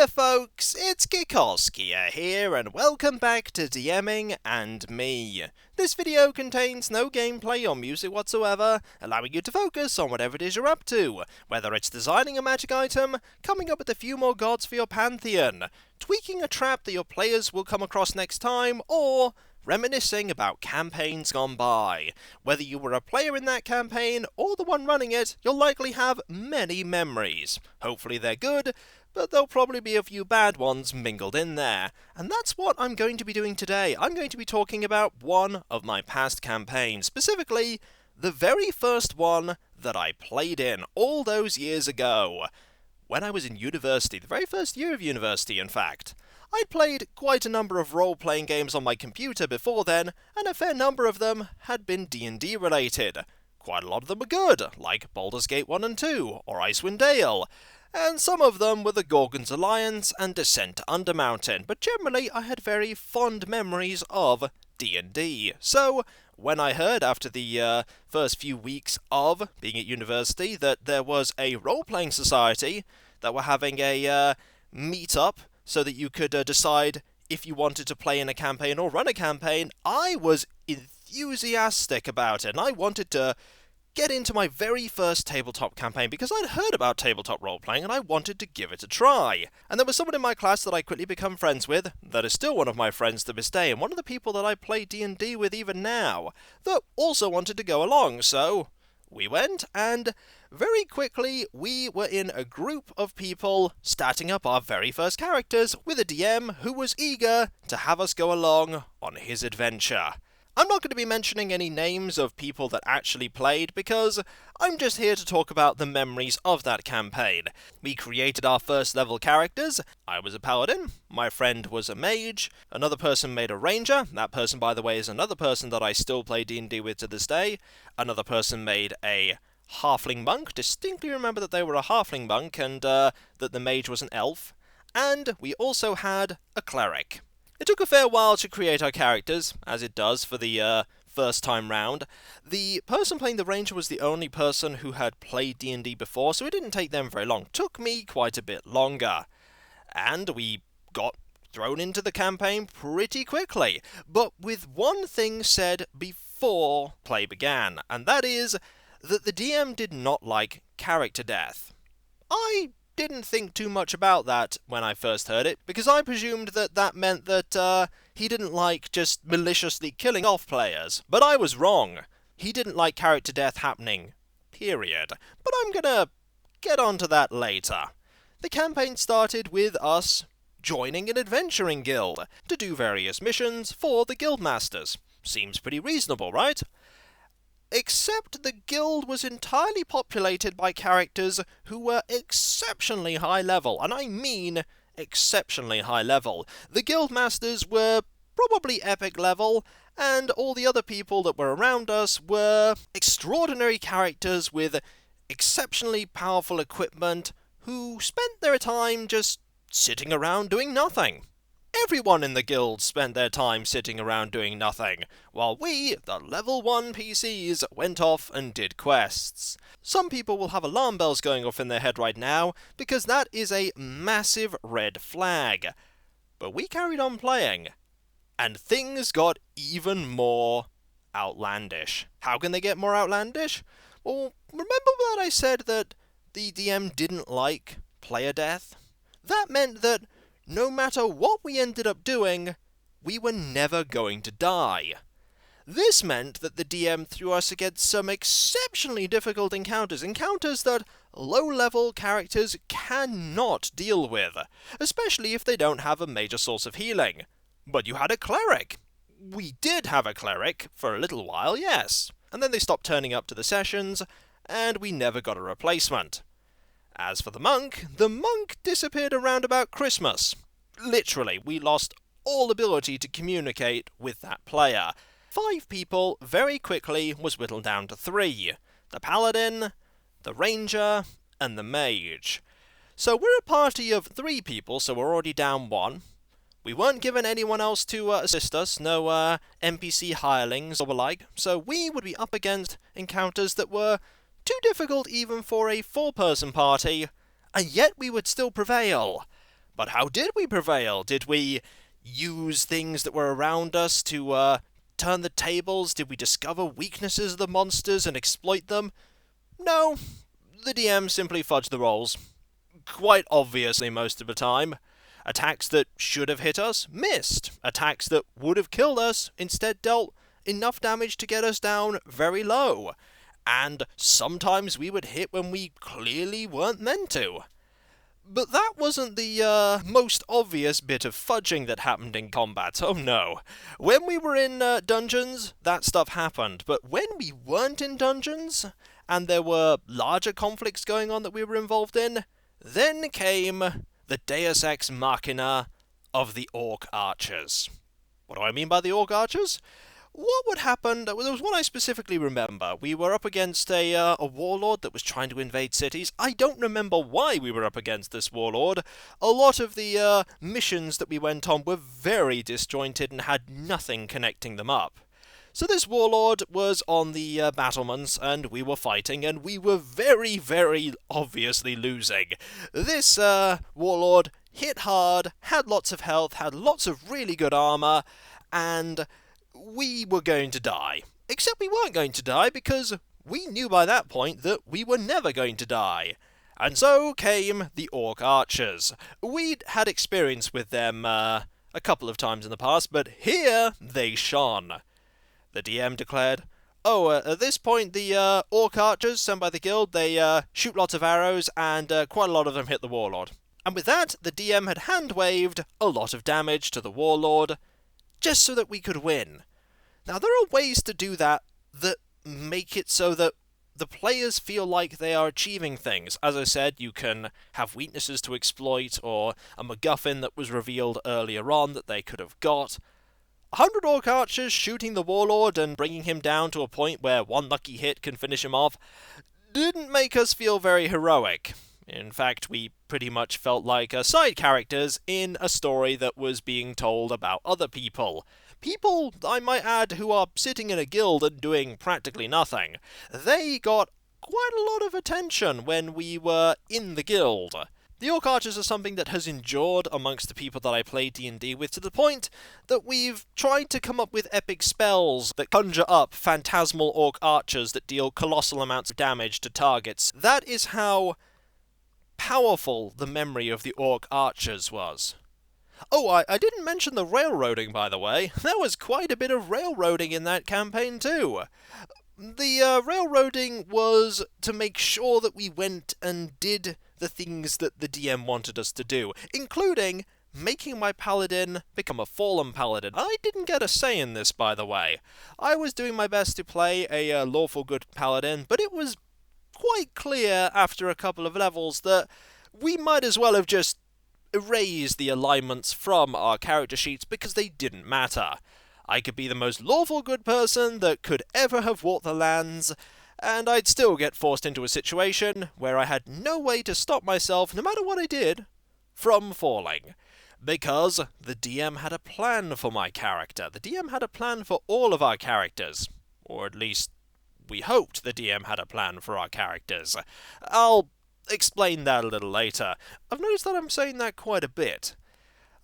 there folks, it's Kikoskia here and welcome back to DMing and me. This video contains no gameplay or music whatsoever, allowing you to focus on whatever it is you're up to, whether it's designing a magic item, coming up with a few more gods for your pantheon, tweaking a trap that your players will come across next time, or reminiscing about campaigns gone by. Whether you were a player in that campaign or the one running it, you'll likely have many memories. Hopefully they're good, but there'll probably be a few bad ones mingled in there. And that's what I'm going to be doing today. I'm going to be talking about one of my past campaigns, specifically the very first one that I played in all those years ago. When I was in university, the very first year of university in fact. I'd played quite a number of role-playing games on my computer before then, and a fair number of them had been D&D related. Quite a lot of them were good, like Baldur's Gate 1 and 2, or Icewind Dale, and some of them were the Gorgon's Alliance and Descent to Undermountain, but generally I had very fond memories of D&D. So, when I heard after the first few weeks of being at university that there was a role-playing society that were having a meet-up so that you could decide if you wanted to play in a campaign or run a campaign, I was enthusiastic about it, and I wanted to get into my very first tabletop campaign because I'd heard about tabletop role-playing and I wanted to give it a try. And there was someone in my class that I quickly become friends with, that is still one of my friends to this day, and one of the people that I play D&D with even now, that also wanted to go along, so we went, and very quickly we were in a group of people starting up our very first characters with a DM who was eager to have us go along on his adventure. I'm not going to be mentioning any names of people that actually played because I'm just here to talk about the memories of that campaign. We created our first level characters. I was a paladin, my friend was a mage, another person made a ranger, that person by the way is another person that I still play D&D with to this day, another person made a halfling monk, distinctly remember that they were a halfling monk and that the mage was an elf, and we also had a cleric. It took a fair while to create our characters, as it does for the first time round. The person playing the ranger was the only person who had played D&D before, so it didn't take them very long. It took me quite a bit longer. And we got thrown into the campaign pretty quickly, but with one thing said before play began, and that is that the DM did not like character death. I didn't think too much about that when I first heard it, because I presumed that that meant that he didn't like just maliciously killing off players. But I was wrong. He didn't like character death happening. Period. But I'm gonna get onto that later. The campaign started with us joining an adventuring guild to do various missions for the guildmasters. Seems pretty reasonable, right? Except the guild was entirely populated by characters who were exceptionally high level, and I mean exceptionally high level. The guildmasters were probably epic level, and all the other people that were around us were extraordinary characters with exceptionally powerful equipment who spent their time just sitting around doing nothing. Everyone in the guild spent their time sitting around doing nothing, while we, the level 1 PCs, went off and did quests. Some people will have alarm bells going off in their head right now, because that is a massive red flag. But we carried on playing, and things got even more outlandish. How can they get more outlandish? Well, remember that I said that the DM didn't like player death? That meant that no matter what we ended up doing, we were never going to die. This meant that the DM threw us against some exceptionally difficult encounters that low-level characters cannot deal with, especially if they don't have a major source of healing. But you had a cleric. We did have a cleric for a little while, yes. And then they stopped turning up to the sessions, and we never got a replacement. As for the monk disappeared around about Christmas. Literally, we lost all ability to communicate with that player. 5 people very quickly was whittled down to 3. The paladin, the ranger, and the mage. So we're a party of 3 people, so we're already down 1. We weren't given anyone else to assist us, no NPC hirelings or the like, so we would be up against encounters that were too difficult even for a 4-person party, and yet we would still prevail. But how did we prevail? Did we use things that were around us to turn the tables? Did we discover weaknesses of the monsters and exploit them? No, the DM simply fudged the rolls. Quite obviously most of the time. Attacks that should have hit us missed. Attacks that would have killed us instead dealt enough damage to get us down very low. And sometimes we would hit when we clearly weren't meant to. But that wasn't the most obvious bit of fudging that happened in combat. Oh no. When we were in dungeons, that stuff happened. But when we weren't in dungeons, and there were larger conflicts going on that we were involved in, then came the Deus Ex Machina of the Orc Archers. What do I mean by the Orc Archers? What would happen? There was one I specifically remember. We were up against a warlord that was trying to invade cities. I don't remember why we were up against this warlord. A lot of the missions that we went on were very disjointed and had nothing connecting them up. So this warlord was on the battlements, and we were fighting, and we were very, very obviously losing. This warlord hit hard, had lots of health, had lots of really good armor, and we were going to die. Except we weren't going to die, because we knew by that point that we were never going to die. And so came the Orc Archers. We'd had experience with them a couple of times in the past, but here they shone. The DM declared, at this point the Orc Archers sent by the guild, they shoot lots of arrows, and quite a lot of them hit the warlord. And with that, the DM had hand-waved a lot of damage to the warlord, just so that we could win. Now, there are ways to do that that make it so that the players feel like they are achieving things. As I said, you can have weaknesses to exploit, or a MacGuffin that was revealed earlier on that they could have got. 100 Orc Archers shooting the warlord and bringing him down to a point where one lucky hit can finish him off didn't make us feel very heroic. In fact, we pretty much felt like side characters in a story that was being told about other people. People, I might add, who are sitting in a guild and doing practically nothing. They got quite a lot of attention when we were in the guild. The Orc Archers are something that has endured amongst the people that I play D&D with, to the point that we've tried to come up with epic spells that conjure up phantasmal Orc Archers that deal colossal amounts of damage to targets. That is how powerful the memory of the Orc Archers was. Oh, I didn't mention the railroading, by the way. There was quite a bit of railroading in that campaign, too. The railroading was to make sure that we went and did the things that the DM wanted us to do, including making my paladin become a fallen paladin. I didn't get a say in this, by the way. I was doing my best to play a lawful good paladin, but it was quite clear after a couple of levels that we might as well have just erased the alignments from our character sheets because they didn't matter. I could be the most lawful good person that could ever have walked the lands, and I'd still get forced into a situation where I had no way to stop myself, no matter what I did, from falling. Because the DM had a plan for my character. The DM had a plan for all of our characters. Or at least, we hoped the DM had a plan for our characters. I'll explain that a little later. I've noticed that I'm saying that quite a bit.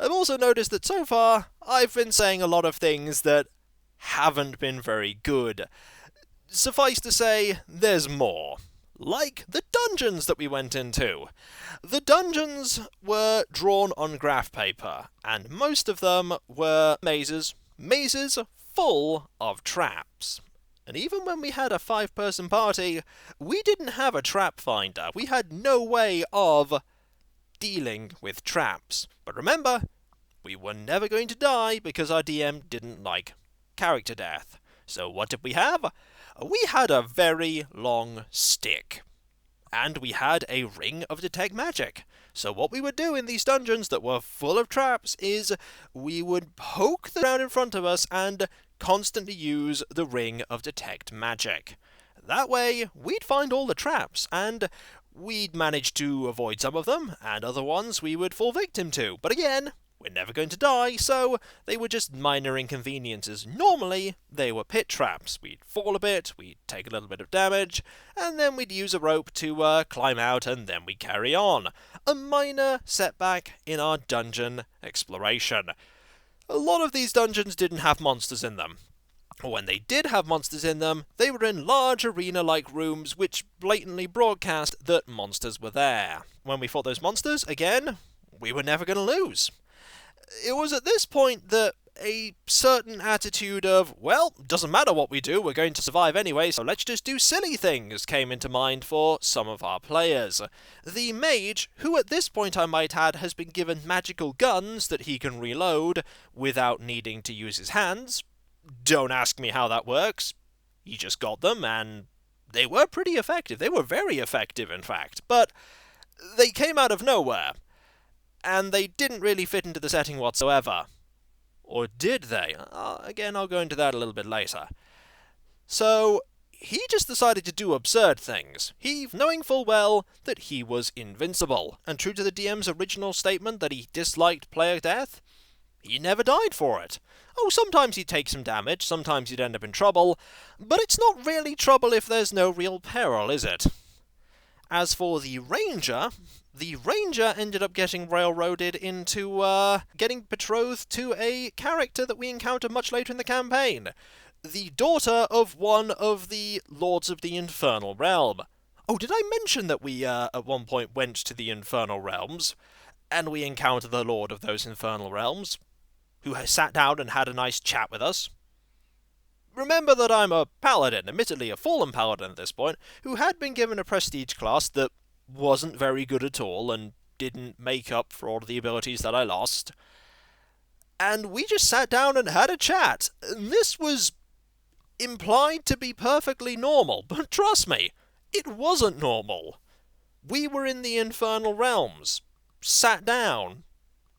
I've also noticed that so far, I've been saying a lot of things that haven't been very good. Suffice to say, there's more. Like the dungeons that we went into. The dungeons were drawn on graph paper, and most of them were mazes. Mazes full of traps. And even when we had a 5-person party, we didn't have a trap finder. We had no way of dealing with traps. But remember, we were never going to die because our DM didn't like character death. So what did we have? We had a very long stick. And we had a ring of detect magic. So what we would do in these dungeons that were full of traps is we would poke the ground in front of us and constantly use the ring of detect magic. That way, we'd find all the traps, and we'd manage to avoid some of them, and other ones we would fall victim to. But again, we're never going to die, so they were just minor inconveniences. Normally, they were pit traps. We'd fall a bit, we'd take a little bit of damage, and then we'd use a rope to climb out, and then we carry on. A minor setback in our dungeon exploration. A lot of these dungeons didn't have monsters in them. When they did have monsters in them, they were in large arena-like rooms which blatantly broadcast that monsters were there. When we fought those monsters, again, we were never going to lose. It was at this point that a certain attitude of, well, doesn't matter what we do, we're going to survive anyway, so let's just do silly things, came into mind for some of our players. The mage, who at this point I might add has been given magical guns that he can reload without needing to use his hands. Don't ask me how that works. He just got them, and they were pretty effective. They were very effective, in fact, but they came out of nowhere, and they didn't really fit into the setting whatsoever. Or did they? Again, I'll go into that a little bit later. So, he just decided to do absurd things, he knowing full well that he was invincible, and true to the DM's original statement that he disliked player death, he never died for it. Oh, sometimes he'd take some damage, sometimes he'd end up in trouble, but it's not really trouble if there's no real peril, is it? As for the Ranger ended up getting railroaded into getting betrothed to a character that we encounter much later in the campaign. The daughter of one of the Lords of the Infernal Realm. Oh, did I mention that we at one point went to the Infernal Realms, and we encountered the Lord of those Infernal Realms, who sat down and had a nice chat with us? Remember that I'm a paladin, admittedly a fallen paladin at this point, who had been given a prestige class that wasn't very good at all and didn't make up for all of the abilities that I lost. And we just sat down and had a chat. And this was implied to be perfectly normal, but trust me, it wasn't normal. We were in the Infernal Realms, sat down,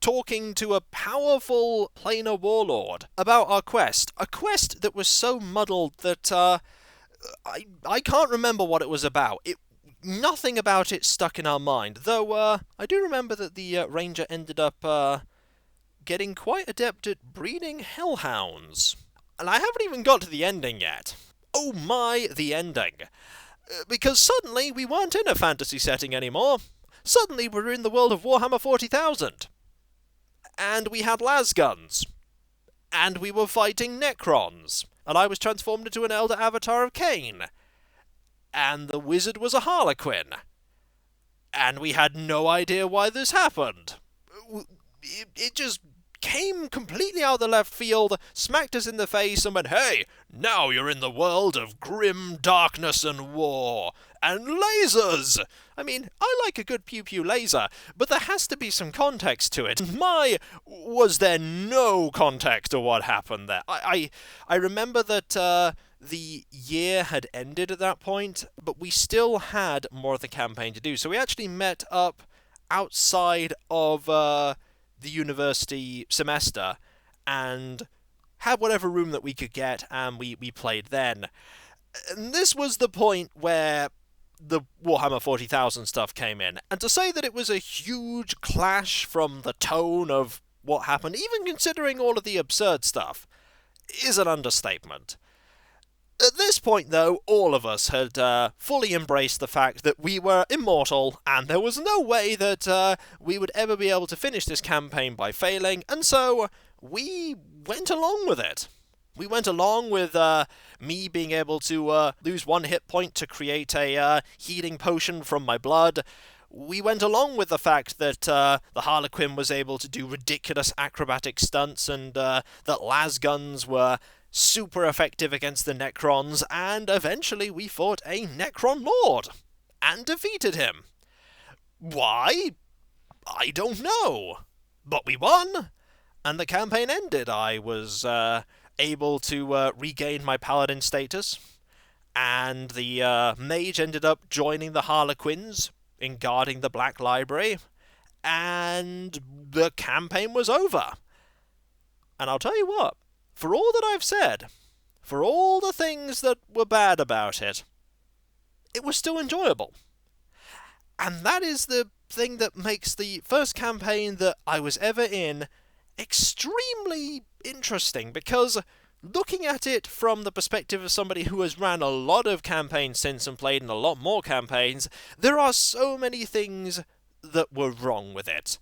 talking to a powerful planar warlord about our quest. A quest that was so muddled that I can't remember what it was about. Nothing about it stuck in our mind, though I do remember that the ranger ended up getting quite adept at breeding hellhounds. And I haven't even got to the ending yet. Oh my, the ending. Because suddenly we weren't in a fantasy setting anymore. Suddenly we're in the world of Warhammer 40,000. And we had lasguns. And we were fighting Necrons. And I was transformed into an Elder Avatar of Cain. And the wizard was a Harlequin. And we had no idea why this happened. It just came completely out of the left field, smacked us in the face, and went, hey, now you're in the world of grim darkness and war, and lasers! I mean, I like a good pew-pew laser, but there has to be some context to it. Was there no context to what happened there? I remember that the year had ended at that point, but we still had more of the campaign to do, so we actually met up outside of the university semester and had whatever room that we could get, and we played then. And this was the point where the Warhammer 40,000 stuff came in, and to say that it was a huge clash from the tone of what happened, even considering all of the absurd stuff, is an understatement. At this point, though, all of us had fully embraced the fact that we were immortal, and there was no way that we would ever be able to finish this campaign by failing, and so we went along with it. We went along with me being able to lose one hit point to create a healing potion from my blood. We went along with the fact that the Harlequin was able to do ridiculous acrobatic stunts, and that lasguns were super effective against the Necrons, and eventually we fought a Necron Lord, and defeated him. Why? I don't know. But we won, and the campaign ended. I was able to regain my paladin status, and the mage ended up joining the Harlequins in guarding the Black Library, and the campaign was over. And I'll tell you what, for all that I've said, for all the things that were bad about it, it was still enjoyable. And that is the thing that makes the first campaign that I was ever in extremely interesting, because looking at it from the perspective of somebody who has ran a lot of campaigns since and played in a lot more campaigns, there are so many things that were wrong with it.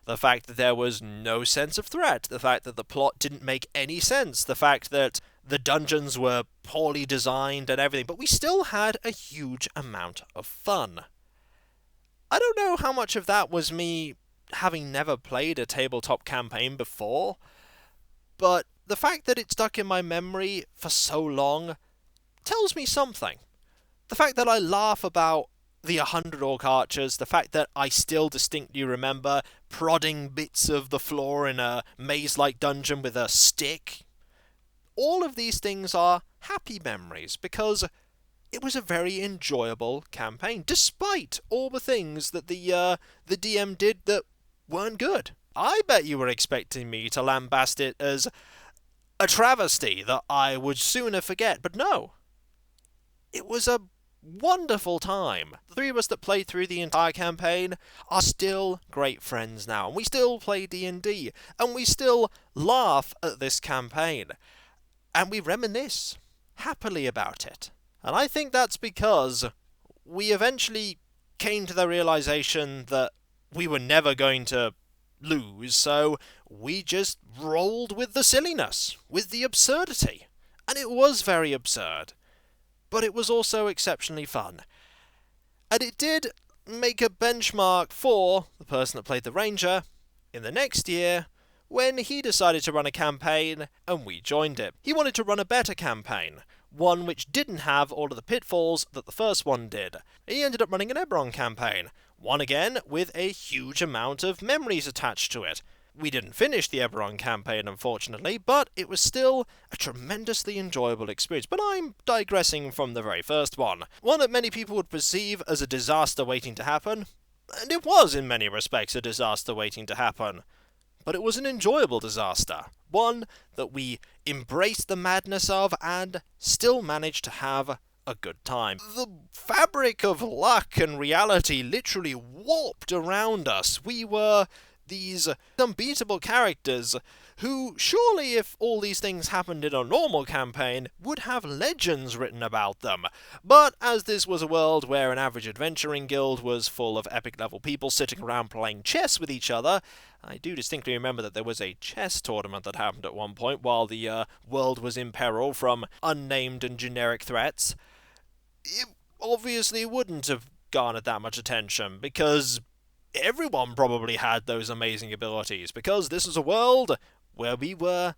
The fact that there was no sense of threat, the fact that the plot didn't make any sense, the fact that the dungeons were poorly designed and everything, but we still had a huge amount of fun. I don't know how much of that was me having never played a tabletop campaign before, but the fact that it stuck in my memory for so long tells me something. The fact that I laugh about the 100 orc archers, the fact that I still distinctly remember prodding bits of the floor in a maze-like dungeon with a stick, all of these things are happy memories, because it was a very enjoyable campaign, despite all the things that the DM did that weren't good. I bet you were expecting me to lambast it as a travesty that I would sooner forget, but no. It was a wonderful time. The three of us that played through the entire campaign are still great friends now, and we still play D&D, and we still laugh at this campaign, and we reminisce happily about it. And I think that's because we eventually came to the realization that we were never going to lose, so we just rolled with the silliness, with the absurdity. And it was very absurd, but it was also exceptionally fun. And it did make a benchmark for the person that played the Ranger in the next year, when he decided to run a campaign and we joined it. He wanted to run a better campaign, one which didn't have all of the pitfalls that the first one did. He ended up running an Eberron campaign, one again with a huge amount of memories attached to it. We didn't finish the Eberron campaign, unfortunately, but it was still a tremendously enjoyable experience. But I'm digressing from the very first one that many people would perceive as a disaster waiting to happen, and it was in many respects a disaster waiting to happen. But it was an enjoyable disaster, one that we embraced the madness of and still managed to have a good time. The fabric of luck and reality literally warped around us. We were these unbeatable characters who, surely if all these things happened in a normal campaign, would have legends written about them. But as this was a world where an average adventuring guild was full of epic level people sitting around playing chess with each other, I do distinctly remember that there was a chess tournament that happened at one point while the world was in peril from unnamed and generic threats. It obviously wouldn't have garnered that much attention, because everyone probably had those amazing abilities, because this was a world where we were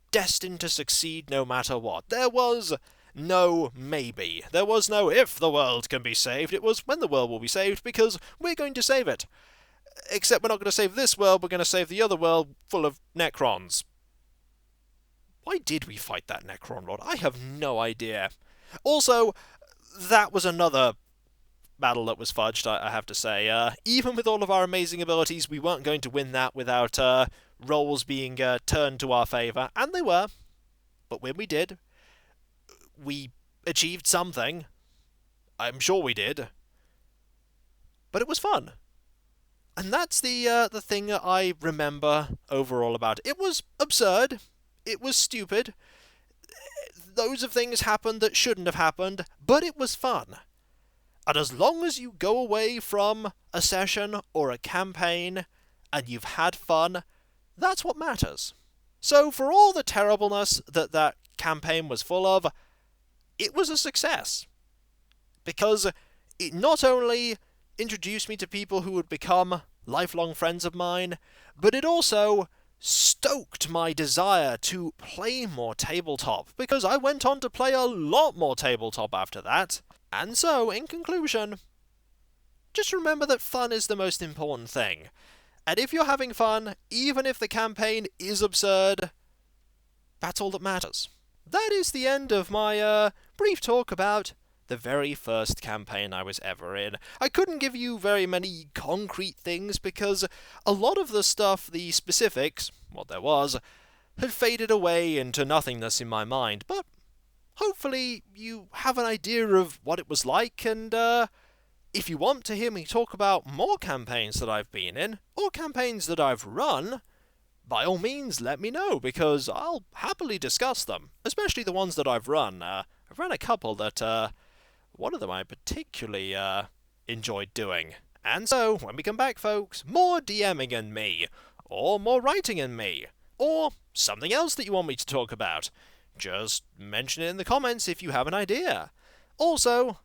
destined to succeed no matter what. There was no maybe. There was no if the world can be saved. It was when the world will be saved, because we're going to save it. Except we're not going to save this world, we're going to save the other world full of Necrons. Why did we fight that Necron Lord? I have no idea. Also, that was another battle that was fudged, I have to say. Even with all of our amazing abilities, we weren't going to win that without rolls being turned to our favour, and they were. But when we did, we achieved something. I'm sure we did. But it was fun. And that's the thing that I remember overall about it. It was absurd. It was stupid. Loads of things happened that shouldn't have happened, but it was fun. And as long as you go away from a session or a campaign and you've had fun, that's what matters. So for all the terribleness that that campaign was full of, it was a success. Because it not only introduced me to people who would become lifelong friends of mine, but it also stoked my desire to play more tabletop, because I went on to play a lot more tabletop after that. And so, in conclusion, just remember that fun is the most important thing. And if you're having fun, even if the campaign is absurd, that's all that matters. That is the end of my brief talk about the very first campaign I was ever in. I couldn't give you very many concrete things because a lot of the stuff, the specifics, what there was, had faded away into nothingness in my mind, but hopefully you have an idea of what it was like, and if you want to hear me talk about more campaigns that I've been in, or campaigns that I've run, by all means let me know, because I'll happily discuss them, especially the ones that I've run. I've run a couple that, one of them I particularly enjoyed doing. And so, when we come back, folks, more DMing and me, or more writing and me, or something else that you want me to talk about. Just mention it in the comments if you have an idea. Also,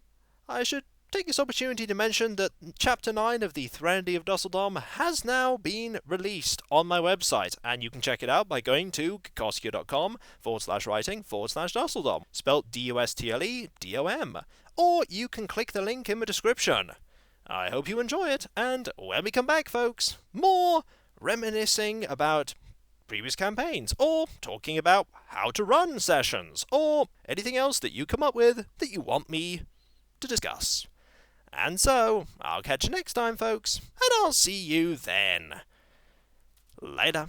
I should take this opportunity to mention that Chapter 9 of the Threnody of Dusseldom has now been released on my website, and you can check it out by going to kikoskia.com/writing/Dusseldom, spelt DUSTLEDOM, or you can click the link in the description. I hope you enjoy it, and when we come back, folks, more reminiscing about previous campaigns, or talking about how to run sessions, or anything else that you come up with that you want me to discuss. And so, I'll catch you next time, folks, and I'll see you then. Later.